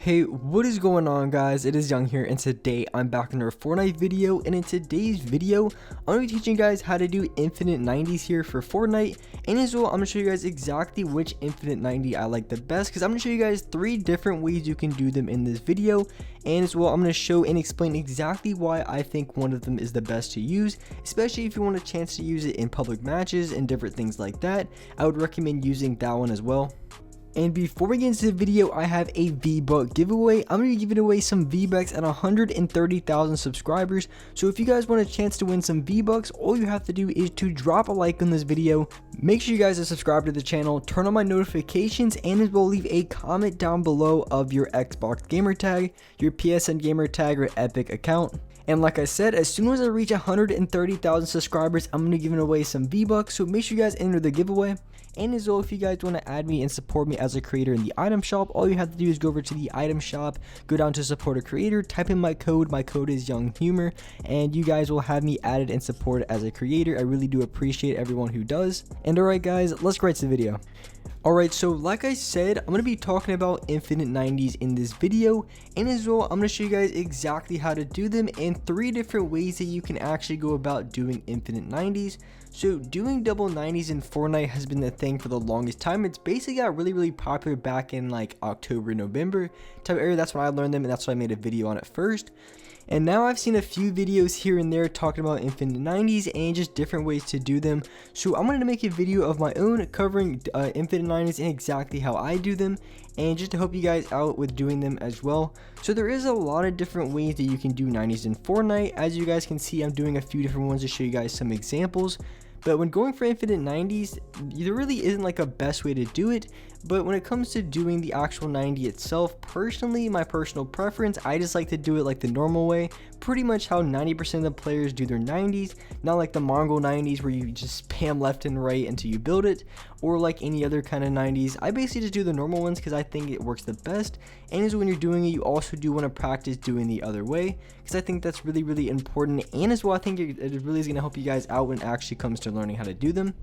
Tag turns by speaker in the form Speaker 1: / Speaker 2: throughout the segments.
Speaker 1: Hey, what is going on, guys? It is Young here, and today I'm back in our Fortnite video. And in today's video, I'm going to be teaching you guys how to do infinite 90s here for Fortnite. And as well, I'm going to show you guys exactly which infinite 90 I like the best, because I'm going to show you guys 3 different ways you can do them in this video. And as well, I'm going to show and explain exactly why I think one of them is the best to use, especially if you want a chance to use it in public matches and different things like that. I would recommend using that one as well. And before we get into the video, I have a V-Buck giveaway. I'm going to be giving away some V-Bucks at 130,000 subscribers. So if you guys want a chance to win some V-Bucks, all you have to do is to drop a like on this video. Make sure you guys are subscribed to the channel, turn on my notifications, and as well leave a comment down below of your Xbox gamer tag, your PSN gamer tag, or Epic account. And like I said, as soon as I reach 130,000 subscribers, I'm going to be giving away some V-Bucks. So make sure you guys enter the giveaway. And as well, if you guys want to add me and support me as a creator in the item shop, all you have to do is go over to the item shop, go down to support a creator, type in my code is Young Humor, and you guys will have me added and supported as a creator. I really do appreciate everyone who does. And alright guys, let's get right to the video. Alright, so like I said, I'm going to be talking about infinite 90s in this video, and as well, I'm going to show you guys exactly how to do them and 3 different ways that you can actually go about doing infinite 90s. So doing double 90s in Fortnite has been the thing for the longest time. It's basically got really popular back in like October, November type area. That's when I learned them, and that's why I made a video on it first. And now I've seen a few videos here and there talking about infinite 90s and just different ways to do them. So I'm going to make a video of my own covering infinite 90s and exactly how I do them, and just to help you guys out with doing them as well. So there is a lot of different ways that you can do 90s in Fortnite. As you guys can see, I'm doing a few different ones to show you guys some examples. But when going for infinite 90s, there really isn't like a best way to do it. But when it comes to doing the actual 90 itself, personally, my personal preference, I just like to do it like the normal way. Pretty much how 90% of the players do their 90s, not like the Mongol 90s where you just spam left and right until you build it, or like any other kind of 90s. I basically just do the normal ones because I think it works the best. And as when you're doing it, you also do want to practice doing the other way, because I think that's really important. And as well, I think it really is going to help you guys out when it actually comes to learning how to do them.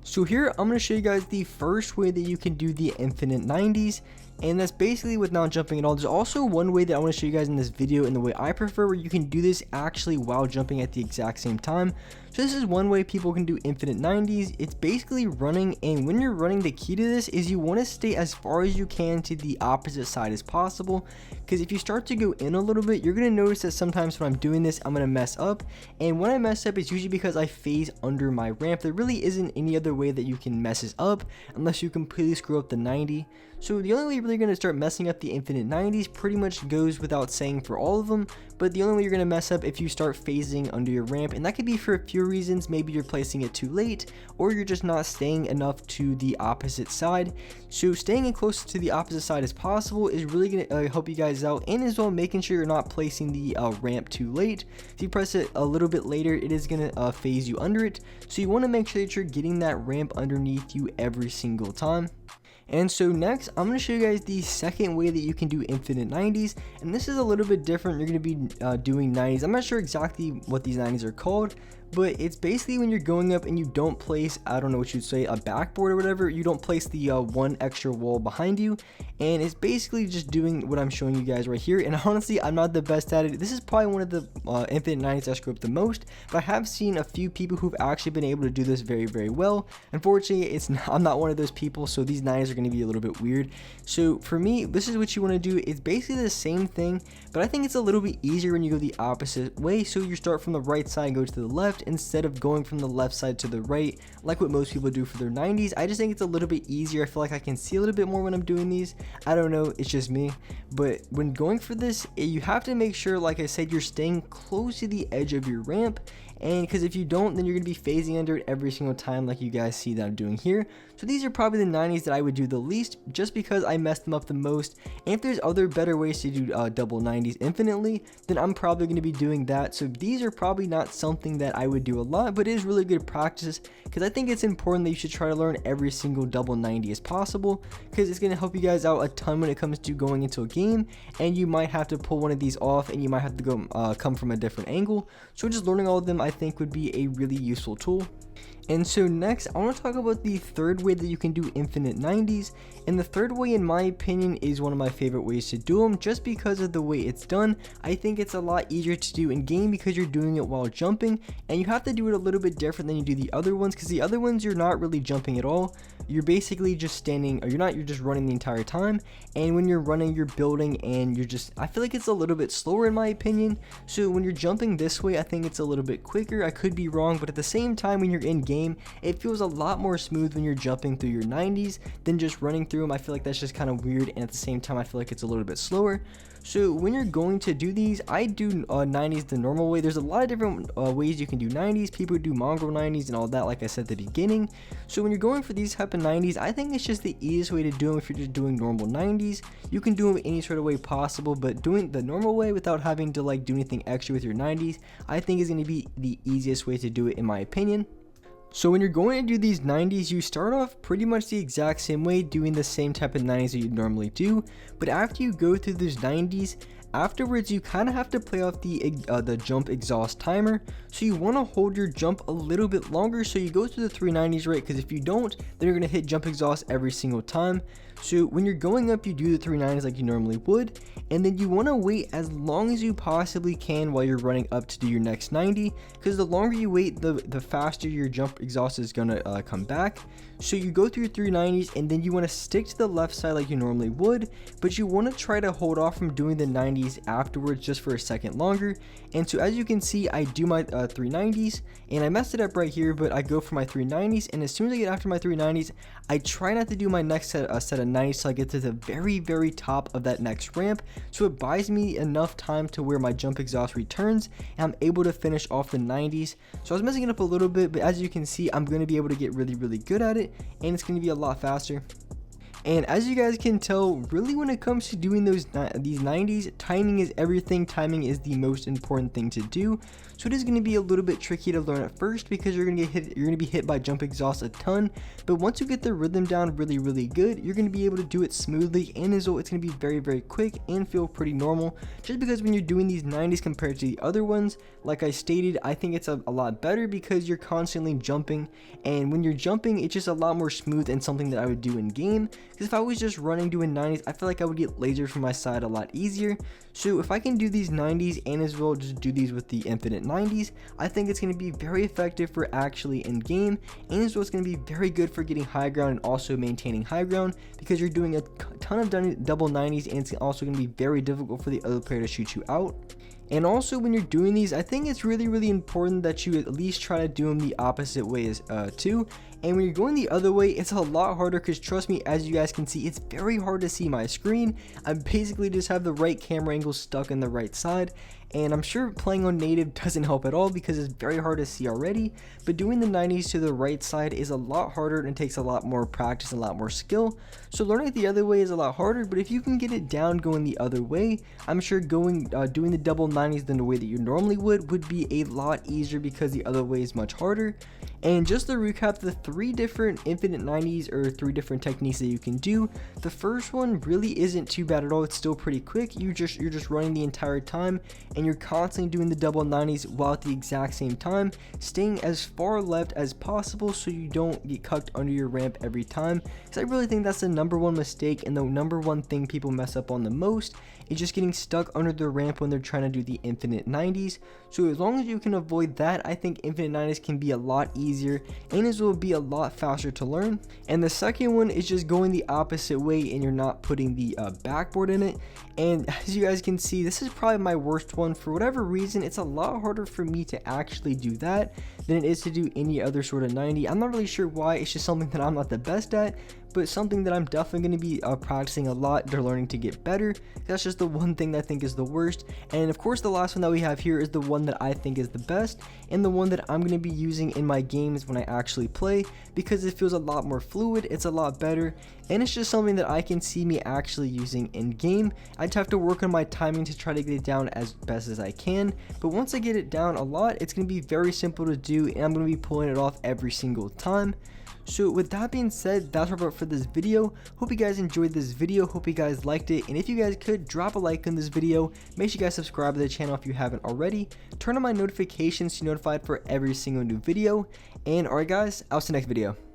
Speaker 1: So here I'm going to show you guys the first way that you can do the infinite 90s, and that's basically without jumping at all. There's also one way that I want to show you guys in this video, and the way I prefer, where you can do this actually while jumping at the exact same time. So this is one way people can do infinite 90s. It's basically running, and when you're running, the key to this is you want to stay as far as you can to the opposite side as possible, because if you start to go in a little bit, you're going to notice that sometimes when I'm doing this, I'm going to mess up. And when I mess up, it's usually because I phase under my ramp. There really isn't any other way that you can mess this up unless you completely screw up the 90. So the only way you're really going to start messing up the infinite 90s pretty much goes without saying for all of them, but the only way you're going to mess up if you start phasing under your ramp, and that could be for a few reasons. Maybe you're placing it too late, or you're just not staying enough to the opposite side. So staying as close to the opposite side as possible is really going to help you guys out, and as well making sure you're not placing the ramp too late. If you press it a little bit later, it is going to phase you under it, so you want to make sure that you're getting that ramp underneath you every single time. And so next, I'm going to show you guys the second way that you can do infinite 90s, and this is a little bit different. You're going to be doing 90s. I'm not sure exactly what these 90s are called, but it's basically when you're going up and you don't place, I don't know what you'd say, a backboard or whatever. You don't place the one extra wall behind you, and it's basically just doing what I'm showing you guys right here. And honestly, I'm not the best at it. This is probably one of the infinite 90s I screw up the most, but I have seen a few people who've actually been able to do this very well. Unfortunately, I'm not one of those people, so these 90s are going to be a little bit weird. So for me, this is what you want to do. It's basically the same thing, but I think it's a little bit easier when you go the opposite way. So you start from the right side and go to the left, instead of going from the left side to the right like what most people do for their 90s. I just think it's a little bit easier. I feel like I can see a little bit more when I'm doing these. I don't know, it's just me. But when going for this, you have to make sure, like I said, you're staying close to the edge of your ramp, and because if you don't, then you're going to be phasing under it every single time, like you guys see that I'm doing here. So these are probably the 90s that I would do the least, just because I messed them up the most. And if there's other better ways to do double 90s infinitely, then I'm probably going to be doing that. So these are probably not something that I would do a lot, but it is really good practice, because I think it's important that you should try to learn every single double 90 as possible, because it's going to help you guys out a ton when it comes to going into a game, and you might have to pull one of these off, and you might have to go come from a different angle. So just learning all of them, I think, would be a really useful tool. And so next, I want to talk about the third way that you can do infinite 90s. And the third way, in my opinion, is one of my favorite ways to do them, just because of the way it's done. I think it's a lot easier to do in game because you're doing it while jumping, and you have to do it a little bit different than you do the other ones, because the other ones you're not really jumping at all. You're basically just standing, or you're just running the entire time. And when you're running, you're building, and I feel like it's a little bit slower in my opinion. So when you're jumping this way, I think it's a little bit quicker. I could be wrong, but at the same time, when you're in game, it feels a lot more smooth when you're jumping through your 90s than just running through them. I feel like that's just kind of weird, and at the same time I feel like it's a little bit slower. So when you're going to do these, I do 90s the normal way. There's a lot of different ways you can do 90s. People do mongrel 90s and all that, like I said at the beginning. So when you're going for these type of 90s, I think it's just the easiest way to do them. If you're just doing normal 90s, you can do them any sort of way possible, but doing the normal way without having to like do anything extra with your 90s, I think is going to be the easiest way to do it in my opinion. So when you're going to do these 90s, you start off pretty much the exact same way, doing the same type of 90s that you normally do, but after you go through those 90s, afterwards you kind of have to play off the jump exhaust timer. So you want to hold your jump a little bit longer, so you go through the 390s, right? Because if you don't, then you're going to hit jump exhaust every single time. So when you're going up, you do the 390s like you normally would, and then you want to wait as long as you possibly can while you're running up to do your next 90, because the longer you wait, the faster your jump exhaust is going to come back. So you go through 390s, and then you want to stick to the left side like you normally would, but you want to try to hold off from doing the 90s afterwards just for a second longer. And so as you can see, I do my 390s, and I messed it up right here, but I go for my 390s, and as soon as I get after my 390s, I try not to do my next set of 90s till I get to the very top of that next ramp, so it buys me enough time to where my jump exhaust returns and I'm able to finish off the 90s. So I was messing it up a little bit, but as you can see, I'm going to be able to get really good at it, and it's going to be a lot faster. And as you guys can tell, really when it comes to doing these 90s, timing is everything. Timing is the most important thing to do. So it is going to be a little bit tricky to learn at first, because you're going to be hit by jump exhaust a ton. But once you get the rhythm down really good, you're going to be able to do it smoothly, and as well, it's going to be very quick and feel pretty normal. Just because when you're doing these 90s compared to the other ones, like I stated, I think it's a lot better because you're constantly jumping, and when you're jumping, it's just a lot more smooth and something that I would do in game. Because if I was just running doing 90s, I feel like I would get lasered from my side a lot easier. So if I can do these 90s and as well just do these with the infinite 90s, I think it's going to be very effective for actually in game, and as well it's going to be very good for getting high ground and also maintaining high ground, because you're doing a ton of double 90s, and it's also going to be very difficult for the other player to shoot you out. And also when you're doing these, I think it's really important that you at least try to do them the opposite way as too. And when you're going the other way, it's a lot harder, because trust me, as you guys can see, it's very hard to see my screen. I basically just have the right camera angle stuck in the right side, and I'm sure playing on native doesn't help at all because it's very hard to see already, but doing the 90s to the right side is a lot harder and takes a lot more practice and a lot more skill. So learning it the other way is a lot harder, but if you can get it down going the other way, I'm sure doing the double 90s than the way that you normally would be a lot easier, because the other way is much harder. And just to recap the 3 different infinite 90s, or 3 different techniques that you can do, the first one really isn't too bad at all. It's still pretty quick. You're just running the entire time, and you're constantly doing the double 90s while at the exact same time staying as far left as possible so you don't get cucked under your ramp every time, because I really think that's the #1 mistake and the #1 thing people mess up on the most, is just getting stuck under the ramp when they're trying to do the infinite 90s. So as long as you can avoid that, I think infinite 90s can be a lot easier, and it will be a lot faster to learn. And the second one is just going the opposite way, and you're not putting the backboard in it. And as you guys can see, this is probably my worst one. For whatever reason, it's a lot harder for me to actually do that than it is to do any other sort of 90. I'm not really sure why. It's just something that I'm not the best at, but something that I'm definitely going to be practicing a lot. They're learning to get better. That's just the one thing that I think is the worst. And of course, the last one that we have here is the one that I think is the best, and the one that I'm going to be using in my games when I actually play, because it feels a lot more fluid, it's a lot better, and it's just something that I can see me actually using in game. I'd have to work on my timing to try to get it down as best as I can, but once I get it down a lot, it's going to be very simple to do, and I'm going to be pulling it off every single time. So with that being said, that's about for this video. Hope you guys enjoyed this video, hope you guys liked it, and if you guys could drop a like on this video, make sure you guys subscribe to the channel if you haven't already, turn on my notifications to be notified for every single new video, and alright guys, I'll see you next video.